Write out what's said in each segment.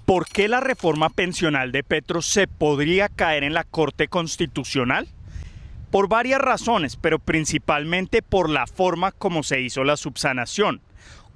¿Por qué la reforma pensional de Petro se podría caer en la Corte Constitucional? Por varias razones, pero principalmente por la forma como se hizo la subsanación.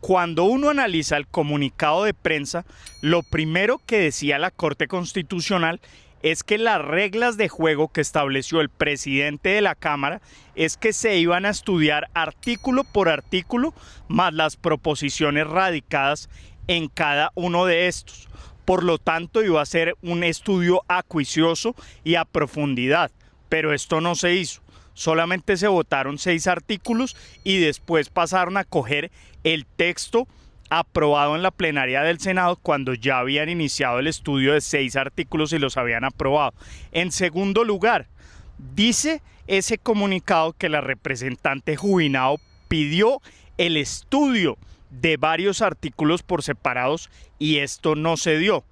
Cuando uno analiza el comunicado de prensa, lo primero que decía la Corte Constitucional es que las reglas de juego que estableció el presidente de la Cámara es que se iban a estudiar artículo por artículo más las proposiciones radicadas en cada uno de estos. Por lo tanto, iba a ser un estudio acuicioso y a profundidad, pero esto no se hizo. Solamente se votaron 6 artículos y después pasaron a coger el texto aprobado en la plenaria del Senado cuando ya habían iniciado el estudio de 6 artículos y los habían aprobado. En segundo lugar, dice ese comunicado que la representante Jubinao pidió el estudio de varios artículos por separados y esto no se dio.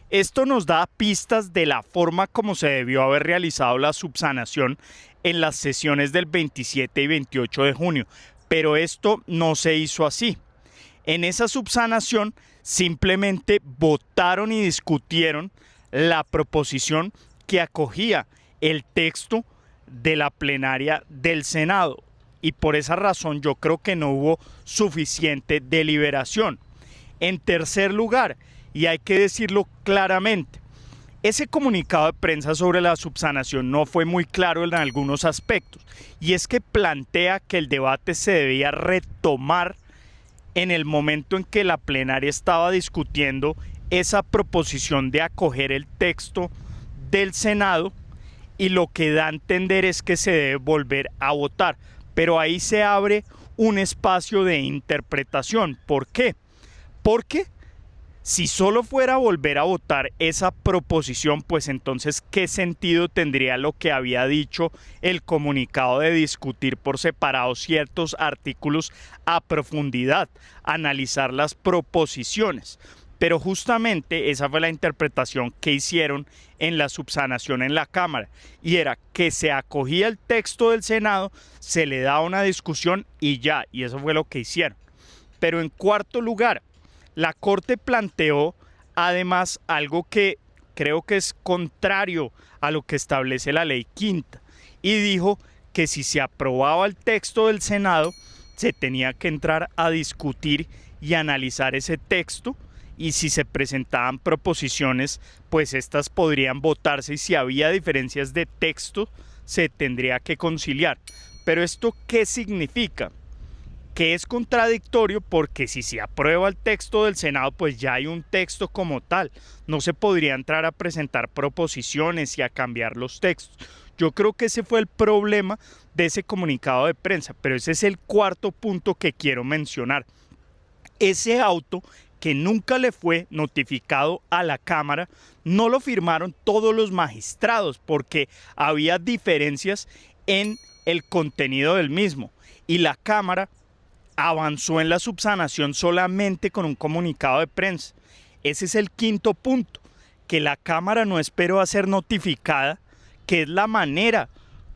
Esto nos da pistas de la forma como se debió haber realizado la subsanación en las sesiones del 27 y 28 de junio, pero esto no se hizo así. En esa subsanación simplemente votaron y discutieron la proposición que acogía el texto de la plenaria del Senado y por esa razón yo creo que no hubo suficiente deliberación. En tercer lugar, y hay que decirlo claramente, ese comunicado de prensa sobre la subsanación no fue muy claro en algunos aspectos y es que plantea que el debate se debía retomar en el momento en que la plenaria estaba discutiendo esa proposición de acoger el texto del Senado y lo que da a entender es que se debe volver a votar. Pero ahí se abre un espacio de interpretación. ¿Por qué? Porque si solo fuera a volver a votar esa proposición, pues entonces, ¿qué sentido tendría lo que había dicho el comunicado de discutir por separado ciertos artículos a profundidad, analizar las proposiciones? Pero justamente esa fue la interpretación que hicieron en la subsanación en la Cámara y era que se acogía el texto del Senado, se le daba una discusión y ya, y eso fue lo que hicieron. Pero en cuarto lugar, la Corte planteó además algo que creo que es contrario a lo que establece la ley quinta y dijo que si se aprobaba el texto del Senado se tenía que entrar a discutir y analizar ese texto y si se presentaban proposiciones pues estas podrían votarse y si había diferencias de texto se tendría que conciliar. Pero ¿esto qué significa? Que es contradictorio porque si se aprueba el texto del Senado, pues ya hay un texto como tal. No se podría entrar a presentar proposiciones y a cambiar los textos. Yo creo que ese fue el problema de ese comunicado de prensa, pero ese es el cuarto punto que quiero mencionar. Ese auto que nunca le fue notificado a la Cámara, no lo firmaron todos los magistrados porque había diferencias en el contenido del mismo y la Cámara avanzó en la subsanación solamente con un comunicado de prensa. Ese es el quinto punto, que la Cámara no esperó a ser notificada, que es la manera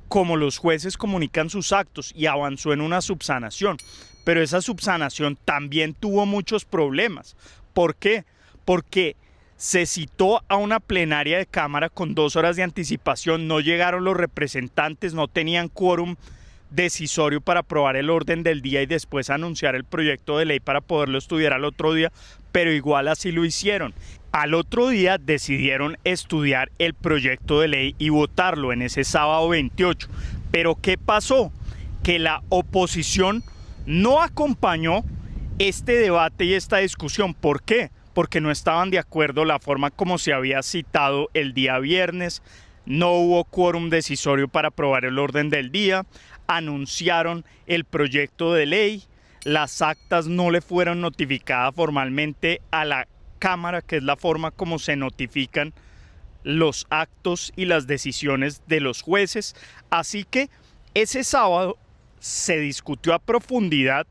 como los jueces comunican sus actos y avanzó en una subsanación. Pero esa subsanación también tuvo muchos problemas. ¿Por qué? Porque se citó a una plenaria de Cámara con 2 horas de anticipación, no llegaron los representantes, no tenían quórum decisorio para aprobar el orden del día y después anunciar el proyecto de ley para poderlo estudiar al otro día, pero igual así lo hicieron. Al otro día decidieron estudiar el proyecto de ley y votarlo en ese sábado 28. Pero ¿qué pasó? Que la oposición no acompañó este debate y esta discusión. ¿Por qué? Porque no estaban de acuerdo la forma como se había citado el día viernes, no hubo quórum decisorio para aprobar el orden del día, anunciaron el proyecto de ley, las actas no le fueron notificadas formalmente a la Cámara, que es la forma como se notifican los actos y las decisiones de los jueces. Así que ese sábado se discutió a profundidad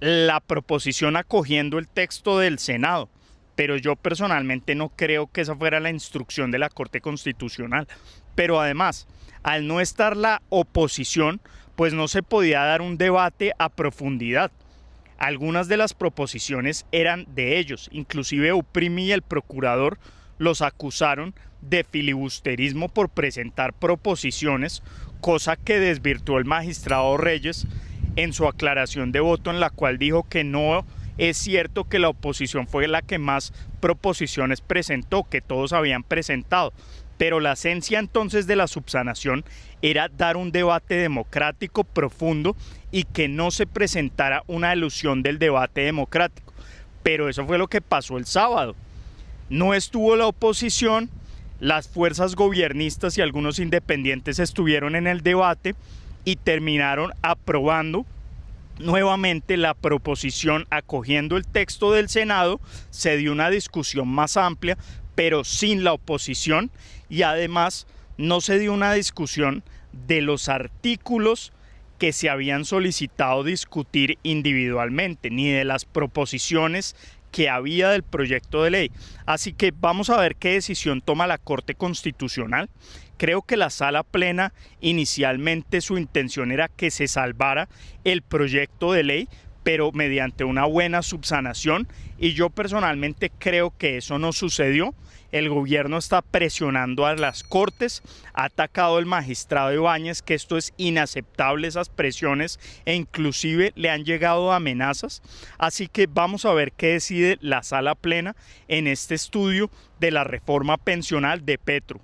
la proposición acogiendo el texto del Senado, pero yo personalmente no creo que esa fuera la instrucción de la Corte Constitucional. Pero además, al no estar la oposición, pues no se podía dar un debate a profundidad. Algunas de las proposiciones eran de ellos, inclusive Uprimi y el procurador los acusaron de filibusterismo por presentar proposiciones, cosa que desvirtuó el magistrado Reyes en su aclaración de voto, en la cual dijo que no es cierto que la oposición fue la que más proposiciones presentó, que todos habían presentado. Pero la esencia entonces de la subsanación era dar un debate democrático profundo y que no se presentara una elusión del debate democrático. Pero eso fue lo que pasó el sábado. No estuvo la oposición, las fuerzas gobiernistas y algunos independientes estuvieron en el debate y terminaron aprobando nuevamente la proposición, acogiendo el texto del Senado. Se dio una discusión más amplia, pero sin la oposición, y además no se dio una discusión de los artículos que se habían solicitado discutir individualmente, ni de las proposiciones que había del proyecto de ley. Así que vamos a ver qué decisión toma la Corte Constitucional. Creo que la Sala Plena inicialmente su intención era que se salvara el proyecto de ley, pero mediante una buena subsanación, y yo personalmente creo que eso no sucedió. El gobierno está presionando a las Cortes, ha atacado al magistrado Ibáñez, que esto es inaceptable, esas presiones, e inclusive le han llegado amenazas. Así que vamos a ver qué decide la Sala Plena en este estudio de la reforma pensional de Petro.